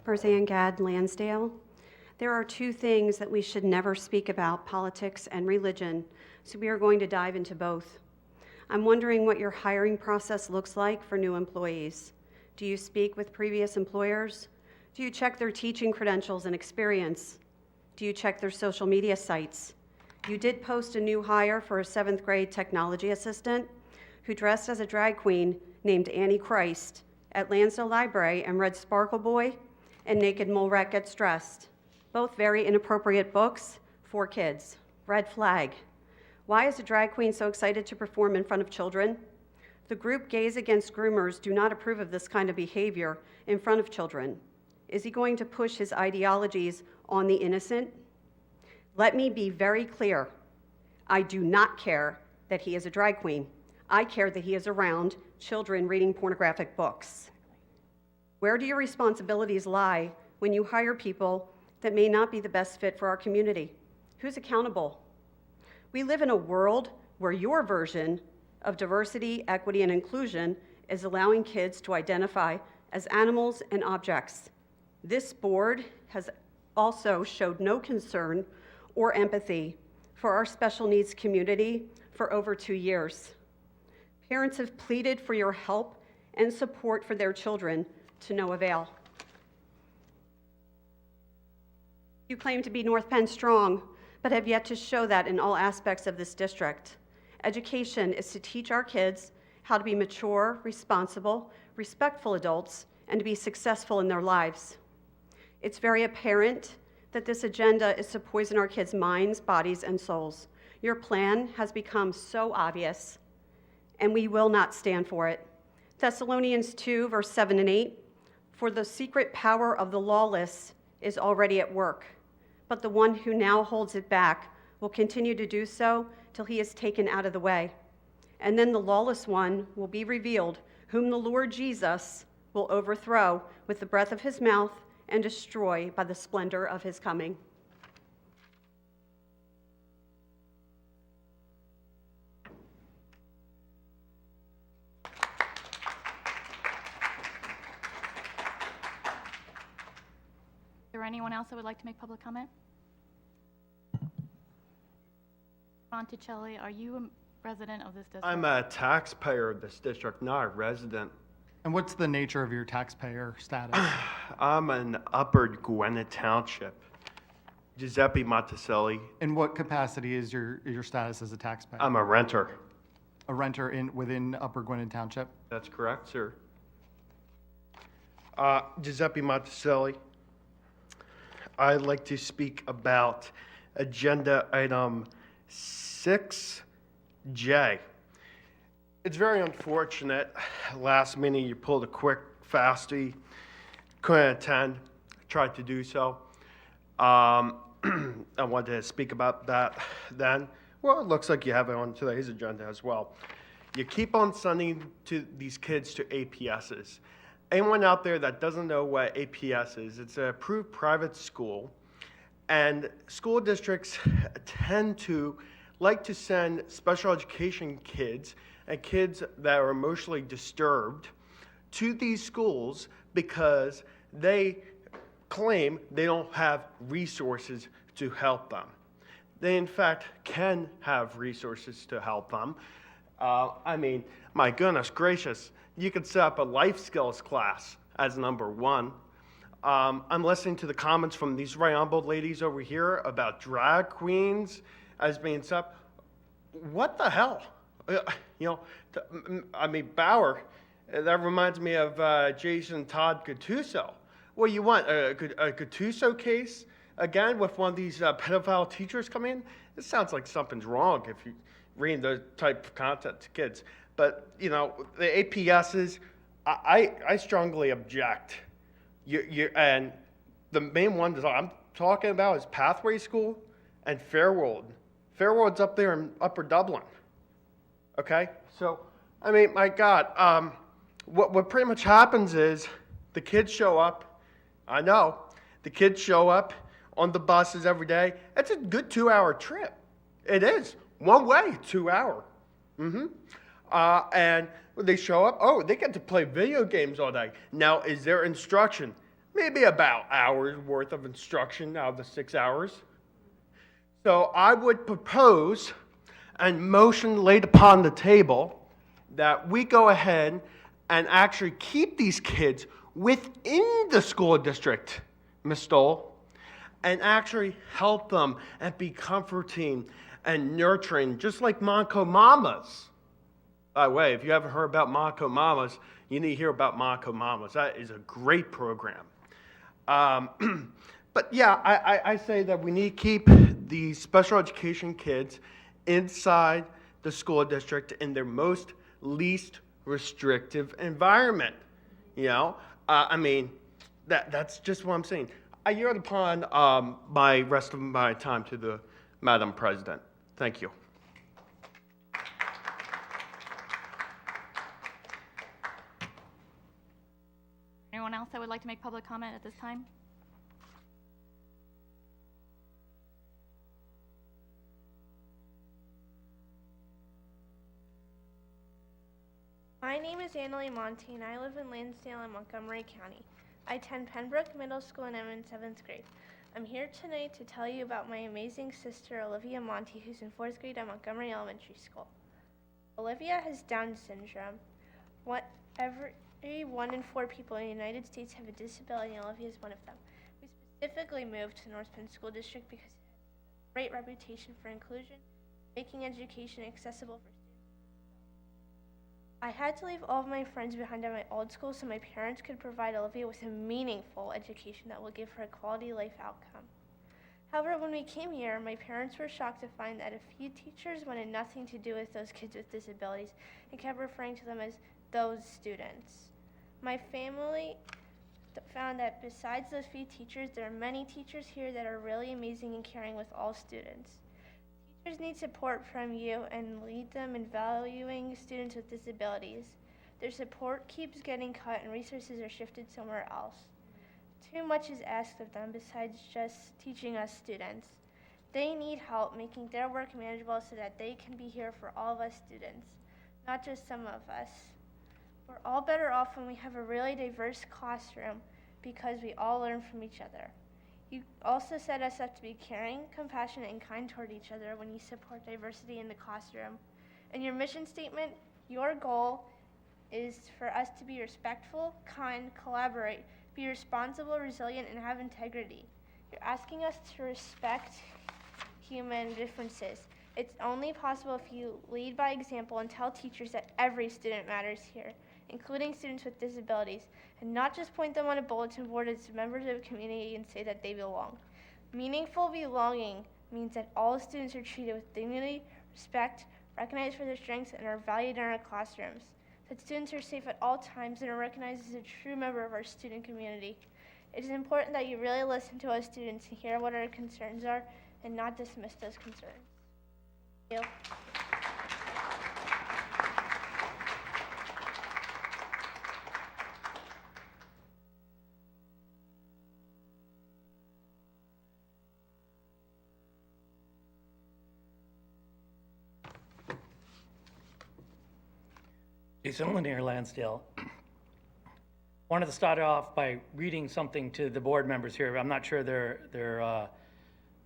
Roseanne Gadd, Lansdale. There are two things that we should never speak about, politics and religion, so we are going to dive into both. I'm wondering what your hiring process looks like for new employees. Do you speak with previous employers? Do you check their teaching credentials and experience? Do you check their social media sites? You did post a new hire for a 7th grade technology assistant who dressed as a drag queen named Annie Christ at Lansdale Library and read Sparkle Boy and Naked Mole Rat Gets Dressed. Both very inappropriate books for kids. Red flag. Why is a drag queen so excited to perform in front of children? The group Gays Against Groomers do not approve of this kind of behavior in front of children. Is he going to push his ideologies on the innocent? Let me be very clear. I do not care that he is a drag queen. I care that he is around children reading pornographic books. Where do your responsibilities lie when you hire people that may not be the best fit for our community? Who's accountable? We live in a world where your version of diversity, equity, and inclusion is allowing kids to identify as animals and objects. This board has also showed no concern or empathy for our special needs community for over 2 years. Parents have pleaded for your help and support for their children to no avail. You claim to be North Penn strong, but have yet to show that in all aspects of this district. Education is to teach our kids how to be mature, responsible, respectful adults, and to be successful in their lives. It's very apparent that this agenda is to poison our kids' minds, bodies, and souls. Your plan has become so obvious, and we will not stand for it. Thessalonians 2, verse 7 and 8, for the secret power of the lawless is already at work, but the one who now holds it back will continue to do so till he is taken out of the way. And then the lawless one will be revealed, whom the Lord Jesus will overthrow with the breath of his mouth and destroy by the splendor of his coming. Is there anyone else that would like to make public comment? Monticelli, are you a resident of this district? I'm a taxpayer of this district, not a resident. And what's the nature of your taxpayer status? I'm in Upper Gwinnett Township. Giuseppe Monticelli. In what capacity is your status as a taxpayer? I'm a renter. A renter within Upper Gwinnett Township? That's correct, sir. Giuseppe Monticelli. I'd like to speak about agenda item 6J. It's very unfortunate. Last minute, you pulled a quick fasty. Couldn't attend. Tried to do so. I wanted to speak about that then. Well, it looks like you have it on today's agenda as well. You keep on sending these kids to APSs. Anyone out there that doesn't know what APS is, it's an approved private school, and school districts tend to like to send special education kids and kids that are emotionally disturbed to these schools because they claim they don't have resources to help them. They, in fact, can have resources to help them. I mean, my goodness gracious, you could set up a life skills class as number one. I'm listening to the comments from these Rayombo ladies over here about drag queens as being set up. What the hell? Bauer, that reminds me of Jason Todd Gattuso. What you want, a Gattuso case again with one of these pedophile teachers coming in? It sounds like something's wrong if you read those type of content to kids. But, the APSs, I strongly object. And the main one that I'm talking about is Pathway School and Fairwold. Fairwold's up there in Upper Dublin. Okay? So, my God, what pretty much happens is the kids show up. I know. The kids show up on the buses every day. It's a good 2-hour trip. It is. One way, 2 hour. And when they show up, they get to play video games all day. Now, is there instruction? maybe about hours worth of instruction out of the 6 hours. So I would propose and motion laid upon the table that we go ahead and actually keep these kids within the school district, Ms. Stoll, and actually help them and be comforting and nurturing, just like Monaco Mamas. By the way, if you haven't heard about Monaco Mamas, you need to hear about Monaco Mamas. That is a great program. But yeah, I say that we need to keep the special education kids inside the school district in their most least restrictive environment. You know, that's just what I'm saying. I yield upon my rest of my time to the Madam President. Thank you. Anyone else that would like to make public comment at this time? My name is Annalie Monte, and I live in Lansdale in Montgomery County. I attend Pembroke Middle School and I'm in 7th grade. I'm here tonight to tell you about my amazing sister, Olivia Monte, who's in 4th grade at Montgomery Elementary School. Olivia has Down syndrome. Every 1 in 4 people in the United States have a disability, and Olivia is one of them. We specifically moved to North Penn School District because it has a great reputation for inclusion, making education accessible for students. I had to leave all of my friends behind at my old school so my parents could provide Olivia with a meaningful education that will give her a quality life outcome. However, when we came here, my parents were shocked to find that a few teachers wanted nothing to do with those kids with disabilities and kept referring to them as those students. My family found that besides those few teachers, there are many teachers here that are really amazing and caring with all students. Teachers need support from you and lead them in valuing students with disabilities. Their support keeps getting cut and resources are shifted somewhere else. Too much is asked of them besides just teaching us students. They need help making their work manageable so that they can be here for all of us students, not just some of us. We're all better off when we have a really diverse classroom because we all learn from each other. You also set us up to be caring, compassionate, and kind toward each other when you support diversity in the classroom. In your mission statement, your goal is for us to be respectful, kind, collaborate, be responsible, resilient, and have integrity. You're asking us to respect human differences. It's only possible if you lead by example and tell teachers that every student matters here, including students with disabilities, and not just point them on a bulletin board as members of a community and say that they belong. Meaningful belonging means that all students are treated with dignity, respect, recognized for their strengths, and are valued in our classrooms. That students are safe at all times and are recognized as a true member of our student community. It is important that you really listen to us students and hear what our concerns are and not dismiss those concerns. Thank you. Jason Lanier, Lansdale. Wanted to start off by reading something to the board members here. I'm not sure they're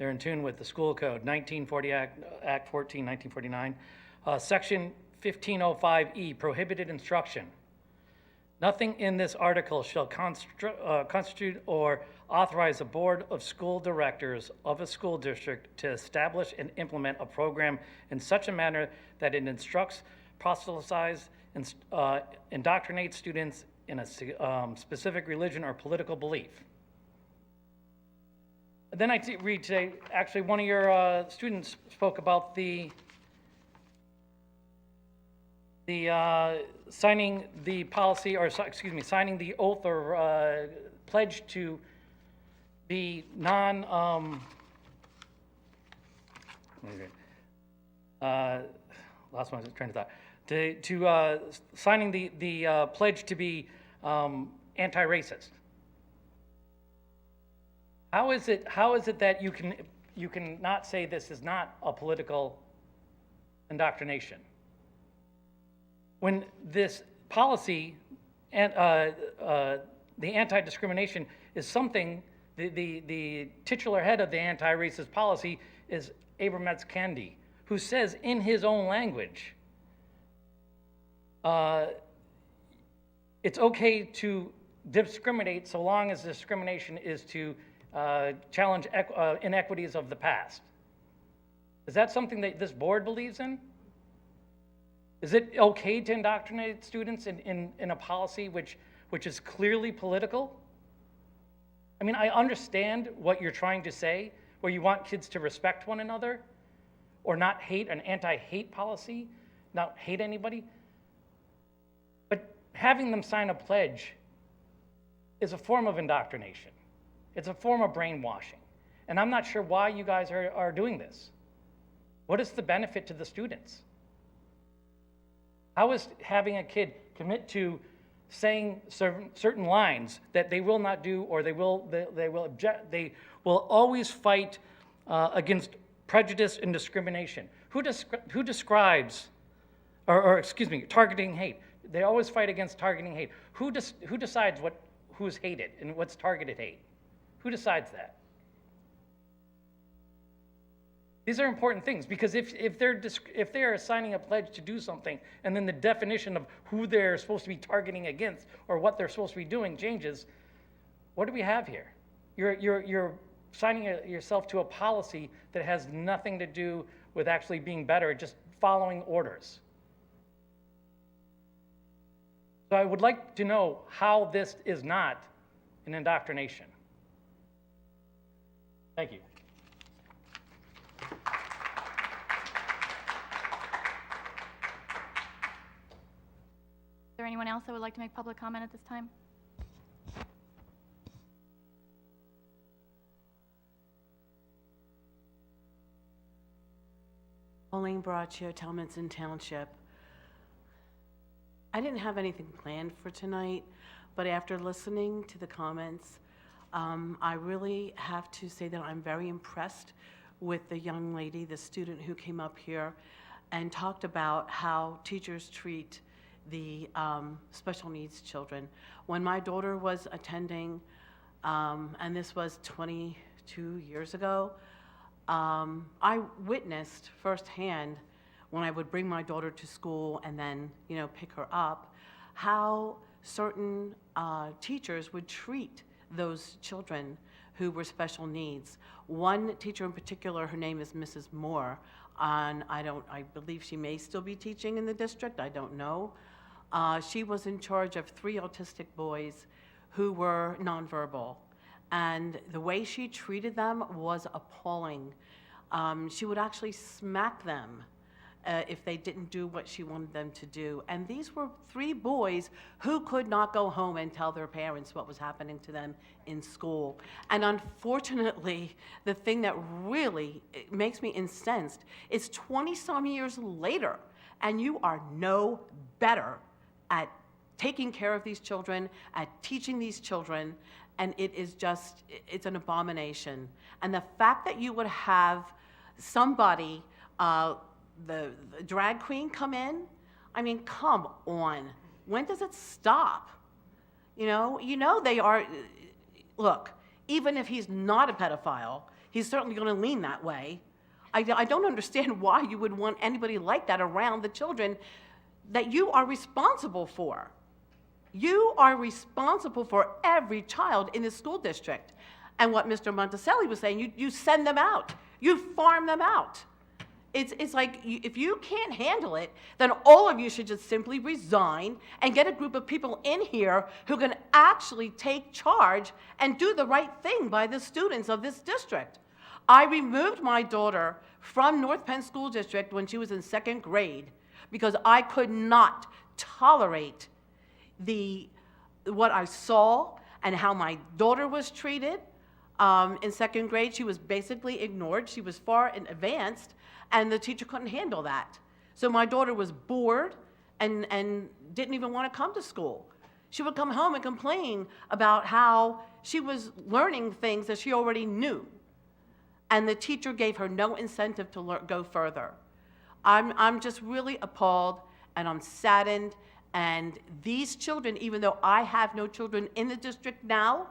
in tune with the school code, 1940 Act 14, 1949. Section 1505E, prohibited instruction. Nothing in this article shall constitute or authorize a board of school directors of a school district to establish and implement a program in such a manner that it instructs, proselytizes, indoctrinates students in a specific religion or political belief. Then I read today, actually one of your students spoke about the signing the policy, or excuse me, signing the oath or pledge to be last one I was trying to thought. To signing the pledge to be anti-racist. How is it that you can not say this is not a political indoctrination? When this policy and the anti-discrimination is something, the titular head of the anti-racist policy is Abrametz Candy, who says in his own language, it's okay to discriminate so long as discrimination is to challenge inequities of the past. Is that something that this board believes in? Is it okay to indoctrinate students in a policy which is clearly political? I mean, I understand what you're trying to say, where you want kids to respect one another or not hate, an anti-hate policy, not hate anybody. But having them sign a pledge is a form of indoctrination. It's a form of brainwashing. And I'm not sure why you guys are doing this. What is the benefit to the students? How is having a kid commit to saying certain lines that they will not do, or they will object, they will always fight against prejudice and discrimination? Who describes, or excuse me, targeting hate? They always fight against targeting hate. Who decides who's hated and what's targeted hate? Who decides that? These are important things, because if they're assigning a pledge to do something, and then the definition of who they're supposed to be targeting against or what they're supposed to be doing changes, what do we have here? You're signing yourself to a policy that has nothing to do with actually being better, just following orders. So I would like to know how this is not an indoctrination. Thank you. Is there anyone else that would like to make public comment at this time? Pauline Braccio, Talmadson Township. I didn't have anything planned for tonight, but after listening to the comments, I really have to say that I'm very impressed with the young lady, the student who came up here and talked about how teachers treat the special needs children. When my daughter was attending, and this was 22 years ago, I witnessed firsthand when I would bring my daughter to school and then, pick her up, how certain teachers would treat those children who were special needs. One teacher in particular, her name is Mrs. Moore, and I believe she may still be teaching in the district, I don't know. She was in charge of 3 autistic boys who were nonverbal, and the way she treated them was appalling. She would actually smack them if they didn't do what she wanted them to do. And these were 3 boys who could not go home and tell their parents what was happening to them in school. And unfortunately, the thing that really makes me incensed is 20-some years later, and you are no better at taking care of these children, at teaching these children, and it's an abomination. And the fact that you would have somebody, the drag queen come in, I mean, come on. When does it stop? They are, look, even if he's not a pedophile, he's certainly going to lean that way. I don't understand why you would want anybody like that around the children that you are responsible for. You are responsible for every child in the school district. And what Mr. Monticelli was saying, you send them out. You farm them out. It's like, if you can't handle it, then all of you should just simply resign and get a group of people in here who can actually take charge and do the right thing by the students of this district. I removed my daughter from North Penn School District when she was in 2nd grade because I could not tolerate what I saw and how my daughter was treated. In 2nd grade, she was basically ignored. She was far advanced, and the teacher couldn't handle that. So my daughter was bored and didn't even want to come to school. She would come home and complain about how she was learning things that she already knew, and the teacher gave her no incentive to go further. I'm just really appalled, and I'm saddened. And these children, even though I have no children in the district now,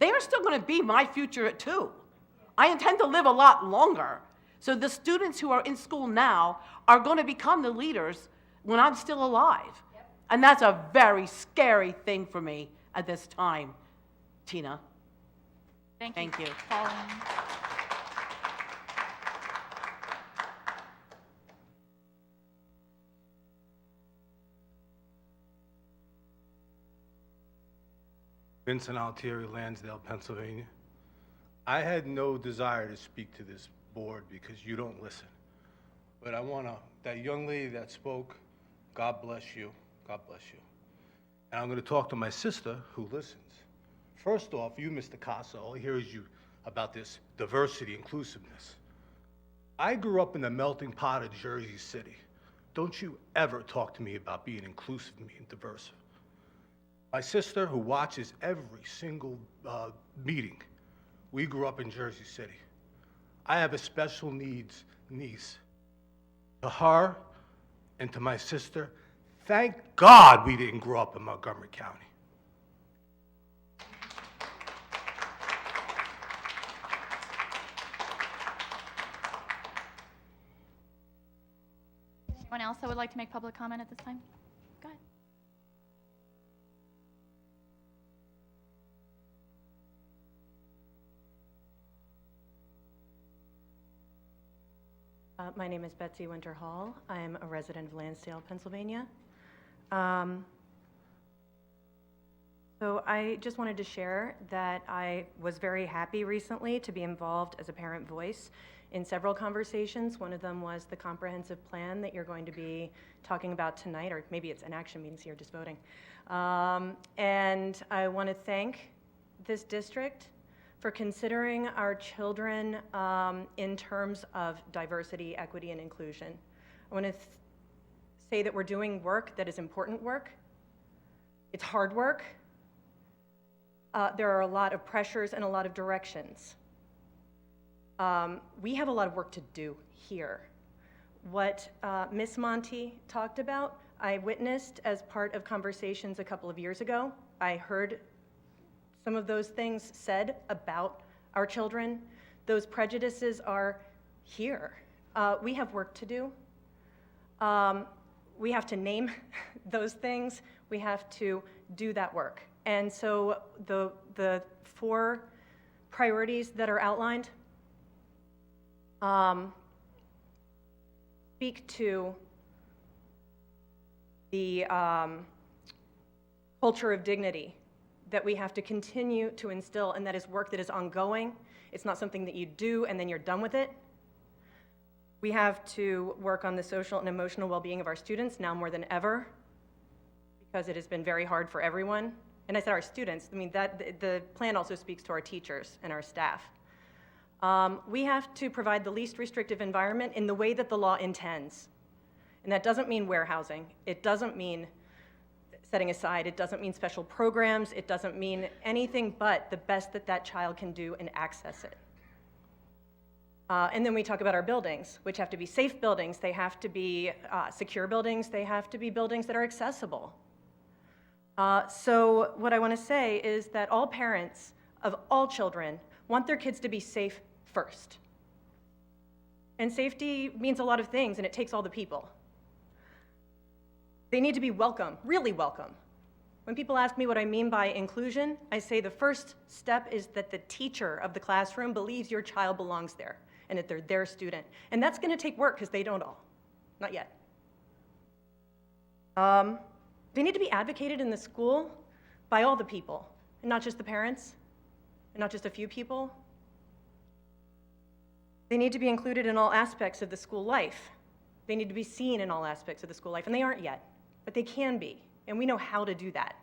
they are still going to be my future too. I intend to live a lot longer. So the students who are in school now are going to become the leaders when I'm still alive. And that's a very scary thing for me at this time, Tina. Thank you. Thank you. Pauline. Vincent Altieri, Lansdale, Pennsylvania. I had no desire to speak to this board because you don't listen. But I want to, that young lady that spoke, God bless you. God bless you. And I'm going to talk to my sister who listens. First off, you, Mr. Casa, all I hear is you about this diversity, inclusiveness. I grew up in the melting pot of Jersey City. Don't you ever talk to me about being inclusive and being diverse. My sister, who watches every single meeting, we grew up in Jersey City. I have a special needs niece. To her and to my sister, thank God we didn't grow up in Montgomery County. Anyone else that would like to make public comment at this time? Go ahead. My name is Betsy Winter Hall. I'm a resident of Lansdale, Pennsylvania. So I just wanted to share that I was very happy recently to be involved as a parent voice in several conversations. One of them was the comprehensive plan that you're going to be talking about tonight, or maybe it's an action meeting, so you're just voting. And I want to thank this district for considering our children in terms of diversity, equity, and inclusion. I want to say that we're doing work that is important work. It's hard work. There are a lot of pressures and a lot of directions. We have a lot of work to do here. What Miss Monty talked about, I witnessed as part of conversations a couple of years ago. I heard some of those things said about our children. Those prejudices are here. We have work to do. We have to name those things. We have to do that work. And so the 4 priorities that are outlined speak to the culture of dignity that we have to continue to instill, and that is work that is ongoing. It's not something that you do and then you're done with it. We have to work on the social and emotional well-being of our students now more than ever, because it has been very hard for everyone. And I said our students, I mean, that the plan also speaks to our teachers and our staff. We have to provide the least restrictive environment in the way that the law intends. And that doesn't mean warehousing. It doesn't mean setting aside. It doesn't mean special programs. It doesn't mean anything but the best that that child can do and access it. And then we talk about our buildings, which have to be safe buildings. They have to be secure buildings. They have to be buildings that are accessible. So what I want to say is that all parents of all children want their kids to be safe first. And safety means a lot of things, and it takes all the people. They need to be welcome, really welcome. When people ask me what I mean by inclusion, I say the first step is that the teacher of the classroom believes your child belongs there and that they're their student. And that's going to take work because they don't all, not yet. They need to be advocated in the school by all the people, and not just the parents, and not just a few people. They need to be included in all aspects of the school life. They need to be seen in all aspects of the school life, and they aren't yet, but they can be, and we know how to do that.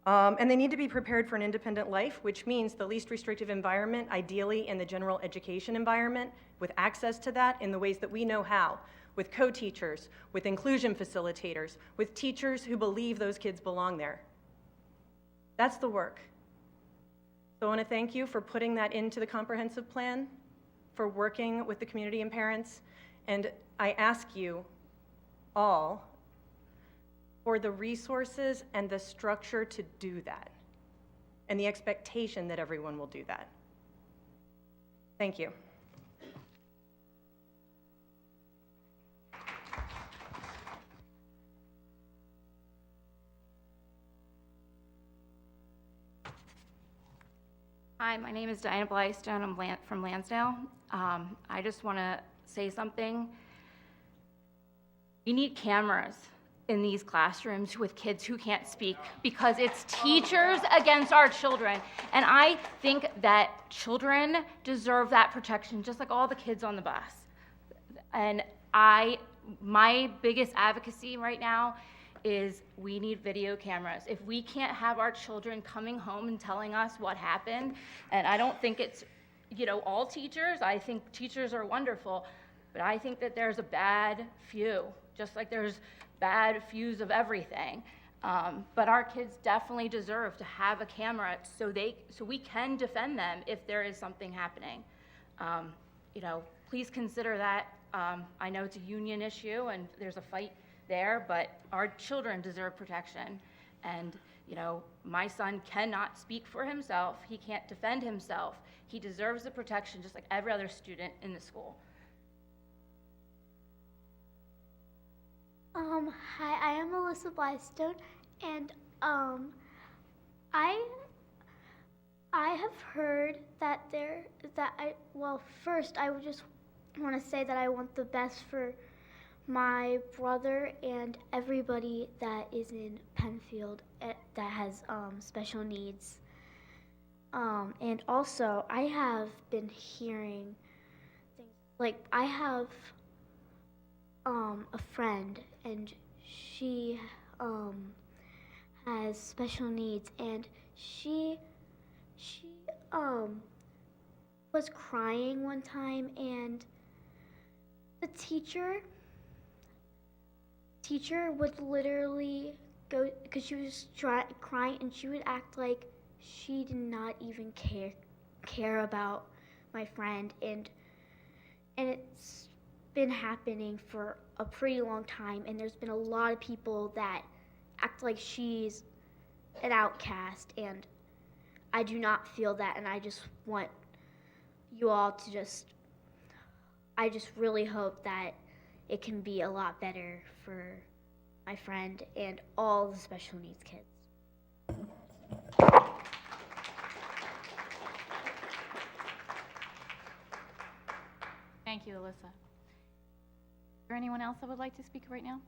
And they need to be prepared for an independent life, which means the least restrictive environment, ideally in the general education environment, with access to that in the ways that we know how, with co-teachers, with inclusion facilitators, with teachers who believe those kids belong there. That's the work. So I want to thank you for putting that into the comprehensive plan, for working with the community and parents, and I ask you all for the resources and the structure to do that. and the expectation that everyone will do that. Thank you. Hi, my name is Diana Blystone. I'm from Lansdale. I just want to say something. We need cameras in these classrooms with kids who can't speak because it's teachers against our children. And I think that children deserve that protection just like all the kids on the bus. And my biggest advocacy right now is we need video cameras. If we can't have our children coming home and telling us what happened, and I don't think it's, all teachers, I think teachers are wonderful, but I think that there's a bad few, just like there's bad fews of everything. But our kids definitely deserve to have a camera so we can defend them if there is something happening. Please consider that. I know it's a union issue and there's a fight there, but our children deserve protection. And, my son cannot speak for himself. He can't defend himself. He deserves the protection just like every other student in the school. Hi, I am Alyssa Blystone, and I have heard that first I would just want to say that I want the best for my brother and everybody that is in Penfield that has special needs. And also, I have been hearing things like I have a friend, and she has special needs, and she was crying one time, and the teacher would literally go, because she was crying, and she would act like she did not even care about my friend, and it's been happening for a pretty long time, and there's been a lot of people that act like she's an outcast, and I do not feel that, and I just want you all to I just really hope that it can be a lot better for my friend and all the special needs kids. Thank you, Alyssa. Is there anyone else that would like to speak right now?